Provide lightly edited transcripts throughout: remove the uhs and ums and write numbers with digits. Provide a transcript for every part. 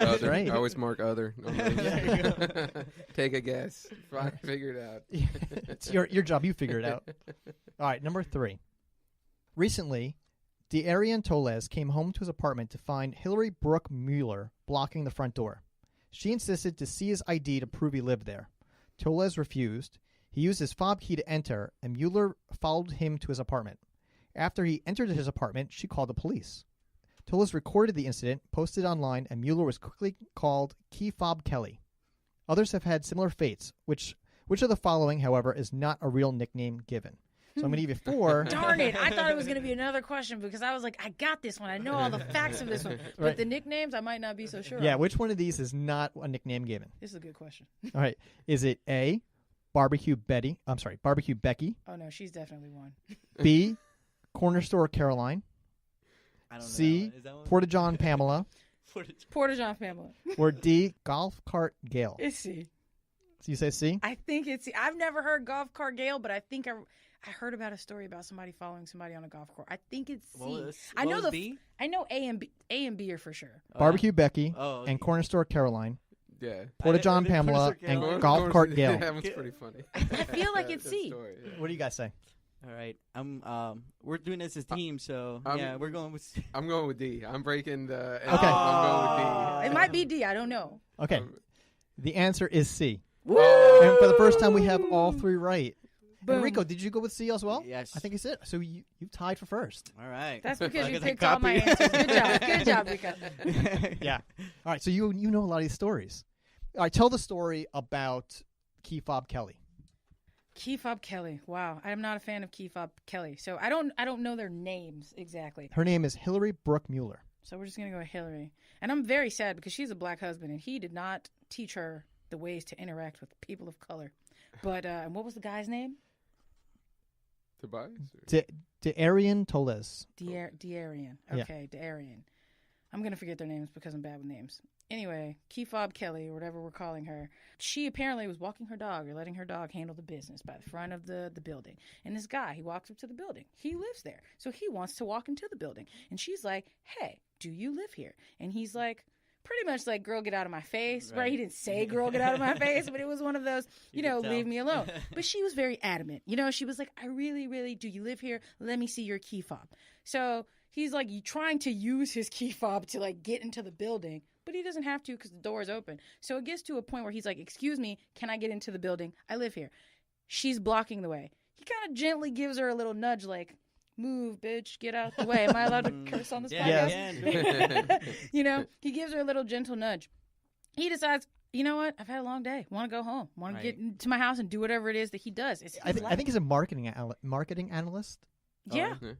Other. right. I always mark other. Take a guess. Figure it out. It's your job. You figure it out. All right, number 3. Recently, D'Arian Toles came home to his apartment to find Hillary Brooke Mueller blocking the front door. She insisted to see his ID to prove he lived there. Toles refused. He used his fob key to enter, and Mueller followed him to his apartment. After he entered his apartment, she called the police. Toles recorded the incident, posted it online, and Mueller was quickly called Key Fob Kelly. Others have had similar fates. Which of the following, however, is not a real nickname given? So I'm going to give you 4. Darn it. I thought it was going to be another question because I was like, I got this one. I know all the facts of this one. But Right. the nicknames, I might not be so sure. Yeah, which one of these is not a nickname given? This is a good question. All right. Is it A, Barbecue Becky? Oh, no, she's definitely one. B, Corner Store Caroline? I don't know. C, Is that one? Porta John Pamela? Porta John Pamela. Or D, Golf Cart Gail? It's C. So you say C? I think it's C. I've never heard golf cart Gale, but I think I heard about a story about somebody following somebody on a golf course. I think it's C. I know B? I know A and B are for sure. Barbecue Becky Oh, and Corner Store Caroline. Yeah. Porta I John didn't- Pamela Corner Store and Caroline. Golf Cart Gail. That one's pretty funny. I feel like it's That C. story, yeah. What do you guys say? All right. We're doing this as team, so yeah, we're going with. I'm going with D. I'm breaking the. Okay. I'm going with It might be D. I don't know. Okay. The answer is C. Woo! And for the first time, we have all 3 right. Boom. And Rico, did you go with C as well? Yes. I think it's it. So you tied for first. All right. That's because you Because I picked all my copy. answers. Good job. Good job, Rico. Yeah. All right. So you know a lot of these stories. All right. Tell the story about Key Fob Kelly. Key Fob Kelly. Wow. I'm not a fan of Key Fob Kelly. So I don't know their names exactly. Her name is Hillary Brooke Mueller. So we're just going to go with Hillary. And I'm very sad because she's a black husband and he did not teach her the ways to interact with people of color. But and what was the guy's name? Tobias? D'Arian Toles. D'Arian. Yeah. Okay, D'Arian. I'm going to forget their names because I'm bad with names. Anyway, Key Fob Kelly, or whatever we're calling her, she apparently was walking her dog or letting her dog handle the business by the front of the building. And this guy, he walks up to the building. He lives there. So he wants to walk into the building. And she's like, hey, do you live here? And he's like, pretty much like, girl, get out of my face. Right? He didn't say, girl, get out of my face, but it was one of those, leave me alone. But she was very adamant. She was like, I really, really, do you live here? Let me see your key fob. So he's like trying to use his key fob to like get into the building, but he doesn't have to because the door is open. So it gets to a point where he's like, excuse me, can I get into the building? I live here. She's blocking the way. He kind of gently gives her a little nudge like, move, bitch, get out the way. Am I allowed to curse on this podcast? Yeah. He gives her a little gentle nudge. He decides, you know what? I've had a long day. Want to go home. Want to get into my house and do whatever it is that he does. I think he's a marketing analyst. Yeah. Oh, okay.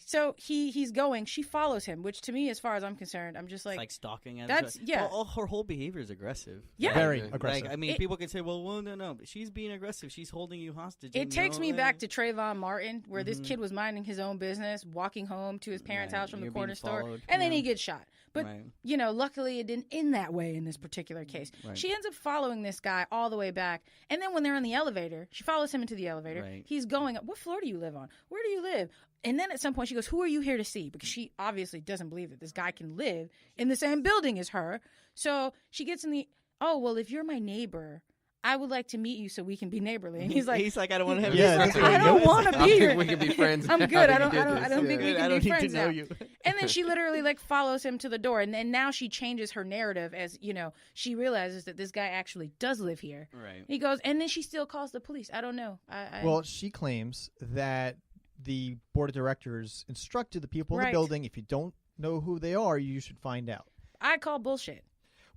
So he's going. She follows him, which to me, as far as I'm concerned, I'm just It's like like stalking. And that's yeah. Well, her whole behavior is aggressive. Yeah. Very Yeah. aggressive. Like, I mean, people can say, well, no, but she's being aggressive. She's holding you hostage. It and, takes me you know, back to Trayvon Martin, where this Mhm. kid was minding his own business, walking home to his parents' Right. house from the You're corner being store, followed, and then yeah. he gets shot. But, Right. Luckily it didn't end that way in this particular case. Right. She ends up following this guy all the way back. And then when they're in the elevator, she follows him into the elevator. Right. He's going up. What floor do you live on? Where do you live? And then at some point she goes, who are you here to see? Because she obviously doesn't believe that this guy can live in the same building as her. So she gets in the, oh, well, if you're my neighbor, I would like to meet you so we can be neighborly. And he's like, I don't want to have. Yeah, this that's I don't want to I be think here. we can be friends. I'm now good. that I you did this. don't think we Yeah. can I be don't need friends to know now. you. And then she literally like follows him to the door, and then now she changes her narrative as she realizes that this guy actually does live here. Right. He goes, and then she still calls the police. I don't know. Well, she claims that the board of directors instructed the people in the Right. building, if you don't know who they are, you should find out. I call bullshit.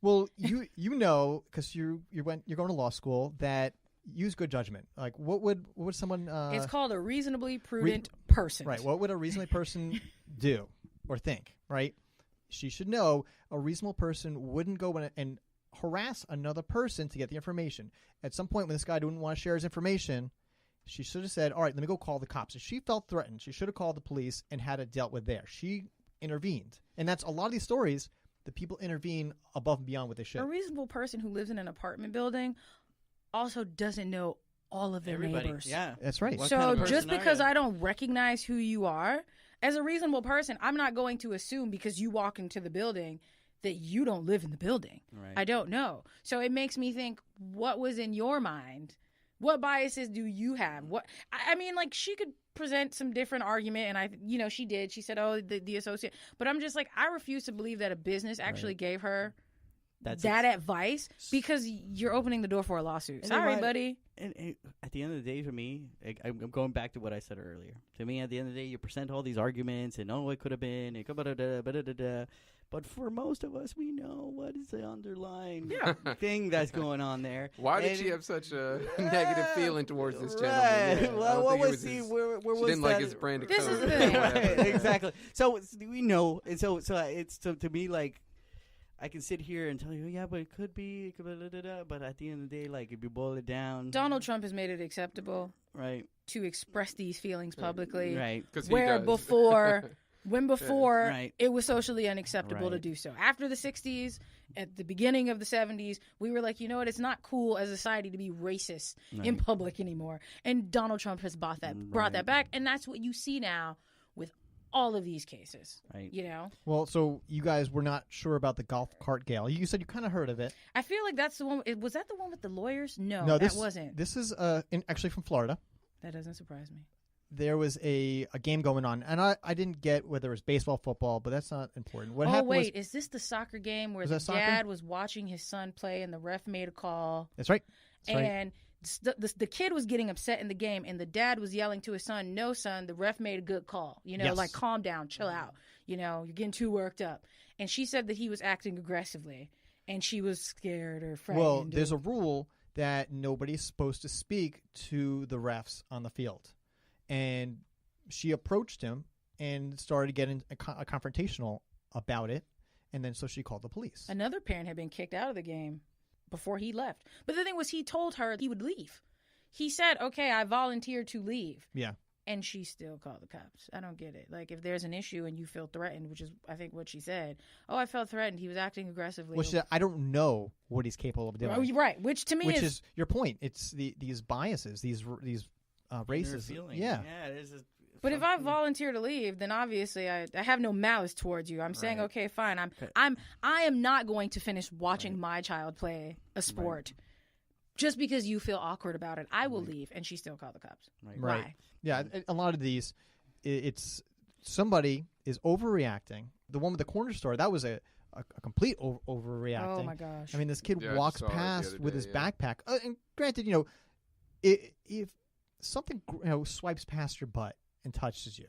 Well, you know, because you're going to law school, that use good judgment. Like, what would someone? It's called a reasonably prudent person. Right. What would a reasonable person do or think? Right. She should know a reasonable person wouldn't go and harass another person to get the information. At some point, when this guy didn't want to share his information, she should have said, all right, let me go call the cops. If she felt threatened, she should have called the police and had it dealt with there. She intervened. And that's a lot of these stories, the people intervene above and beyond what they should. A reasonable person who lives in an apartment building also doesn't know all of their Everybody. neighbors. Yeah. That's right. What So kind of just person are because you? I don't recognize who you are, as a reasonable person, I'm not going to assume because you walk into the building that you don't live in the building. Right. I don't know. So it makes me think, what was in your mind? What biases do you have? What I mean, like, she could present some different argument, and she did. She said, "Oh, the associate," but I'm just like, I refuse to believe that a business actually gave her that advice, because you're opening the door for a lawsuit. Sorry, buddy. And at the end of the day, for me, I'm going back to what I said earlier. To me, at the end of the day, you present all these arguments, and it could have been, but for most of us, we know what is the underlying thing that's going on there. Why did she have such a negative feeling towards this gentleman? Right. Yeah, well, what was he? Where she was didn't that? like his brand of This code. is the thing. Right, exactly. So we know, and so it's to me, like, I can sit here and tell you, yeah, but it could be, but at the end of the day, like, if you boil it down, Donald Trump has made it acceptable, right, to express these feelings publicly, right, where before Right. it was socially unacceptable to Right. do so. After the 60s, at the beginning of the 70s, we were like, you know what, it's not cool as a society to be racist in Right. public anymore. And Donald Trump has brought that back, and that's what you see now with all of these cases. Right. You know? Well, so you guys were not sure about the golf cart gale. You said you kind of heard of it. I feel like that's the one. Was that the one with the lawyers? No, this that wasn't. This is actually from Florida. That doesn't surprise me. There was a game going on, and I didn't get whether it was baseball, football, but that's not important. What happened was, is this the soccer game where Was the that soccer? dad was watching his son play and the ref made a call? that's right. That's right. And the kid was getting upset in the game, and the dad was yelling to his son, "No, son, the ref made a good call. Yes. Like, calm down, chill out. You're getting too worked up." And she said that he was acting aggressively, and she was scared or frightened. Well, there's a rule that nobody's supposed to speak to the refs on the field, and she approached him and started getting a confrontational about it, and then so she called the police. Another parent had been kicked out of the game before he left. But the thing was, he told her he would leave. He said, "Okay, I volunteered to leave." Yeah. And she still called the cops. I don't get it. Like, if there's an issue and you feel threatened, which is, I think, what she said. "Oh, I felt threatened. He was acting aggressively." Well, she said, I don't know what he's capable of doing. Oh, right. Which to me Which is your point. It's these biases, these races. Feeling. Yeah. There's a, But if I volunteer to leave, then obviously I have no malice towards you. I'm saying, okay, fine. I am not going to finish watching my child play a sport just because you feel awkward about it. I will leave, and she still called the cops. Right. Why? Yeah. A lot of these, it's somebody is overreacting. The one with the corner store, that was a complete overreacting. Oh my gosh. I mean, this kid Yeah, I walks saw it the past other with day, his yeah. backpack. And granted, if something swipes past your butt and touches you,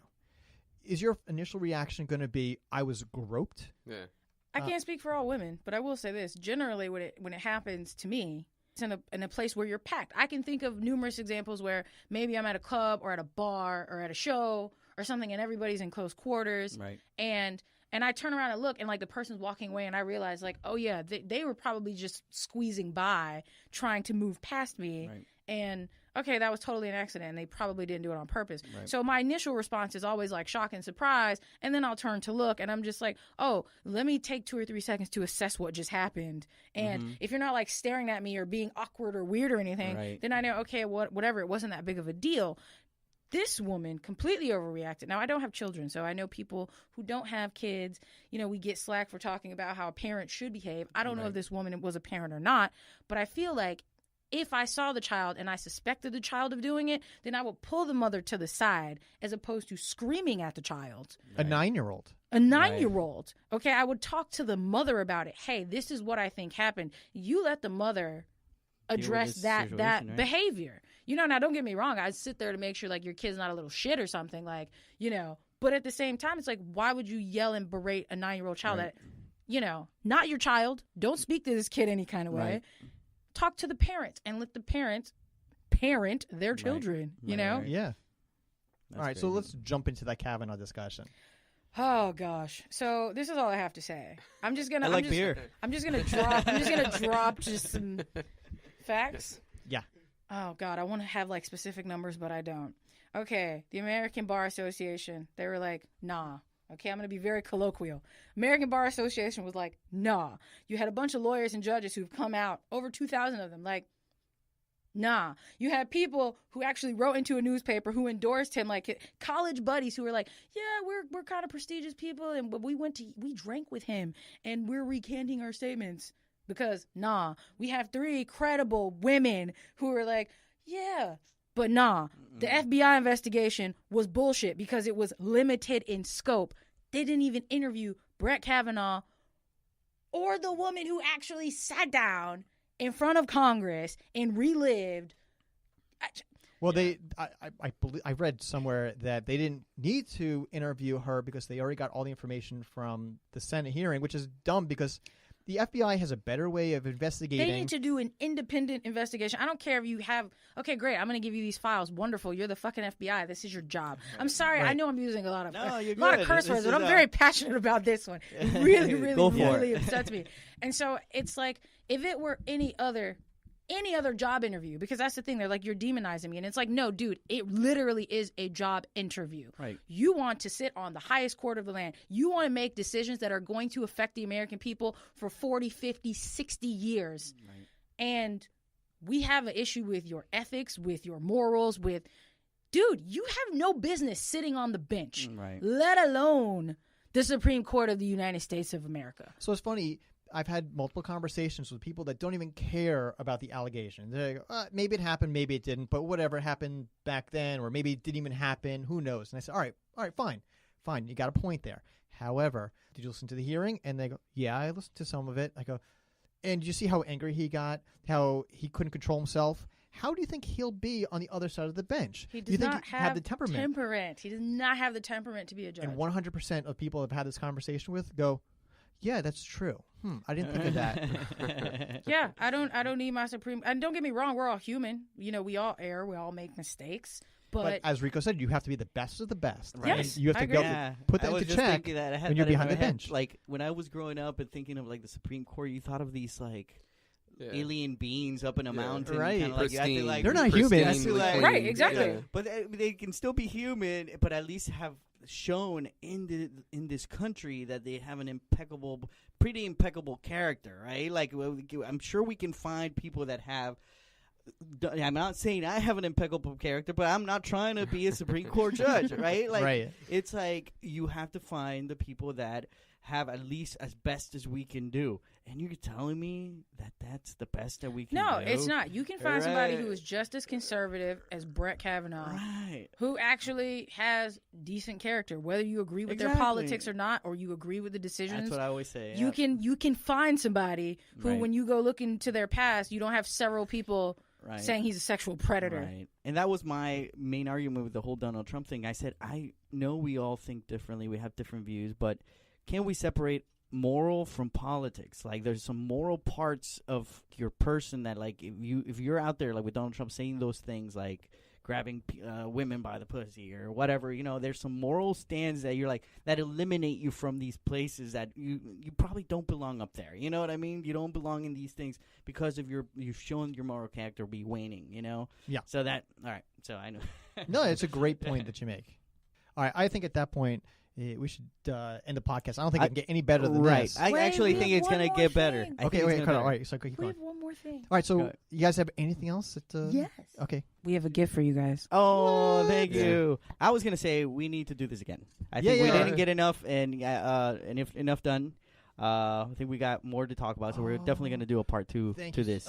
is your initial reaction going to be, "I was groped"? Yeah. I can't speak for all women, but I will say this: generally, when it happens to me, it's in a place where you're packed. I can think of numerous examples where maybe I'm at a club or at a bar or at a show or something, and everybody's in close quarters, Right. and I turn around and look, and like the person's walking away, and I realize, like, oh yeah, they were probably just squeezing by, trying to move past me, Right. and okay, that was totally an accident, and they probably didn't do it on purpose. Right. So my initial response is always like shock and surprise, and then I'll turn to look, and I'm just like, oh, let me take 2 or 3 seconds to assess what just happened. And if you're not like staring at me or being awkward or weird or anything, Right. then I know, okay, whatever, it wasn't that big of a deal. This woman completely overreacted. Now, I don't have children, so I know people who don't have kids. We get slack for talking about how a parent should behave. I don't know if this woman was a parent or not, but I feel like if I saw the child and I suspected the child of doing it, then I would pull the mother to the side as opposed to screaming at the child. A 9-year-old. A 9-year-old. Okay, I would talk to the mother about it. Hey, this is what I think happened. You let the mother address this that situation, right? behavior. Now don't get me wrong. I'd sit there to make sure like your kid's not a little shit or something, like, but at the same time, it's like, why would you yell and berate a 9-year-old child Right. that, not your child. Don't speak to this kid any kind of way. Right. Talk to the parents and let the parents parent their children, Right. Yeah. That's All right, so crazy. let's jump into that Kavanaugh discussion. Oh gosh. So this is all I have to say. I'm just gonna beer. I'm just gonna drop just some facts. Yeah. Oh God, I want to have like specific numbers, but I don't. Okay, the American Bar Association, they were like, nah. Okay, I'm going to be very colloquial. American Bar Association was like, nah. You had a bunch of lawyers and judges who've come out, over 2,000 of them, like, Nah, you had people who actually wrote into a newspaper who endorsed him, like college buddies who were like, yeah, we're kind of prestigious people, and but we drank with him, and we're recanting our statements because nah, we have 3 credible women who are like, yeah, but nah, the FBI investigation was bullshit because it was limited in scope. They didn't even interview Brett Kavanaugh or the woman who actually sat down in front of Congress and relived. Well, I believe I read somewhere that they didn't need to interview her because they already got all the information from the Senate hearing, which is dumb because the FBI has a better way of investigating. They need to do an independent investigation. I don't care if you have. Okay, great. I'm going to give you these files. Wonderful. You're the fucking FBI. This is your job. I'm sorry. Right. I know I'm using a lot of good. curse words, but I'm very passionate about this one. It really, really upsets me. And so it's like if it were any other job interview, because that's the thing, they're like, you're demonizing me, and it's like, no, dude, it literally is a job interview. Right. You want to sit on the highest court of the land. You want to make decisions that are going to affect the American people for 40, 50, 60 years. Right. And we have an issue with your ethics, with your morals, with, dude, you have no business sitting on the bench, right, let alone the Supreme Court of the United States of America. So it's funny. I've had multiple conversations with people that don't even care about the allegation. They're like, maybe it happened, maybe it didn't, but whatever happened back then, or maybe it didn't even happen, who knows? And I said, all right, fine, you got a point there. However, did you listen to the hearing? And they go, yeah, I listened to some of it. I go, and you see how angry he got, how he couldn't control himself? How do you think he'll be on the other side of the bench? He does do you think not he have the temperament? He does not have the temperament to be a judge. And 100% of people I've had this conversation with go, yeah, that's true. I didn't think of that. Yeah, I don't need my supreme. And don't get me wrong, we're all human. You know, we all err, we all make mistakes. But as Rico said, you have to be the best of the best. Right. Yes, and you have to be able to put that into check when you're behind the bench. Like when I was growing up and thinking of like the Supreme Court, you thought of these like alien beings up in a mountain, right? Kinda like, you have to, like, they're not human, right? Exactly. Yeah. But they can still be human, but at least have shown in this country that they have an pretty impeccable character, right? Like I'm sure we can find people that have. I'm not saying I have an impeccable character, but I'm not trying to be a Supreme Court judge, right? Like, right. It's like you have to find the people that have at least as best as we can do. And you're telling me that that's the best that we can do? No, it's not. You can find somebody who is just as conservative as Brett Kavanaugh, who actually has decent character, whether you agree with their politics or not, or you agree with the decisions. That's what I always say. You can find somebody who, when you go look into their past, you don't have several people saying he's a sexual predator. Right. And that was my main argument with the whole Donald Trump thing. I said, I know we all think differently. We have different views, but can we separate moral from politics? Like there's some moral parts of your person that, like, if you're out there like with Donald Trump saying those things like grabbing women by the pussy or whatever, you know, there's some moral stands that you're like that eliminate you from these places that you probably don't belong up there. You know what I mean? You don't belong in these things because of you've shown your moral character be waning, you know? Yeah. So that all right. So I know. No, it's a great point that you make. All right, I think at that point we should end the podcast. I don't think it can get any better than this. I actually think it's going to get better. Okay, wait, hold on. All right, so keep we going. have one more thing. All right, so you guys have anything else? Yes. Okay. We have a gift for you guys. Oh, thank you. I was going to say we need to do this again. I think we didn't get enough, and if enough done, I think we got more to talk about, so we're definitely going to do a part 2 to this.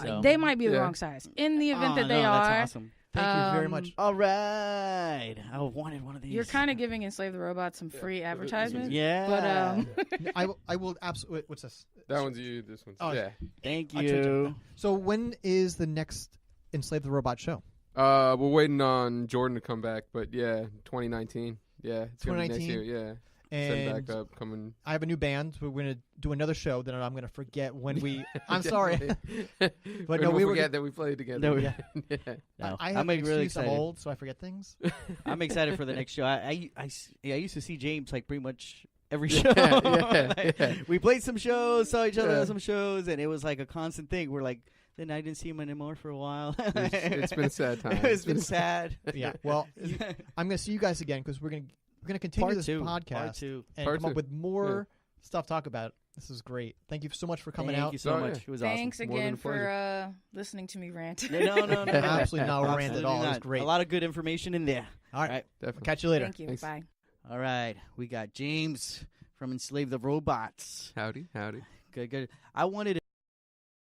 So. They might be the wrong size. In the event that they are. That's awesome. Thank you very much. All right. I wanted one of these. You're kind of giving Enslave the Robot some free advertisement. Yeah. But I will absolutely. What's this? That one's you. This one's Thank you. So when is the next Enslave the Robot show? We're waiting on Jordan to come back, but 2019. Yeah, it's 2019. gonna be next year. Yeah. And back up, coming. I have a new band. So we're going to do another show. Then I'm going to forget when we. I'm sorry, but no, we forget that we played together. Yeah. No, I have I'm really excited. I'm old, so I forget things. I'm excited for the next show. I used to see James like pretty much every show. We played some shows, saw each other at some shows, and it was like a constant thing. We're like. Then I didn't see him anymore for a while. It's been a sad time. It's been sad. Yeah. Well, I'm going to see you guys again because we're going to continue this podcast Part 2. and come up with more stuff to talk about. This is great. Thank you so much for coming Thank out. you so Oh, much. yeah. It was Thanks More than again a pleasure. for listening to me rant. awesome. No. Absolutely no rant at Absolutely all. It was not. great. A lot of good information in there. All right. Right. Definitely. Catch you later. Thank you. Thanks. Bye. All right. We got James from Enslave the Robots. Howdy. Good. I wanted to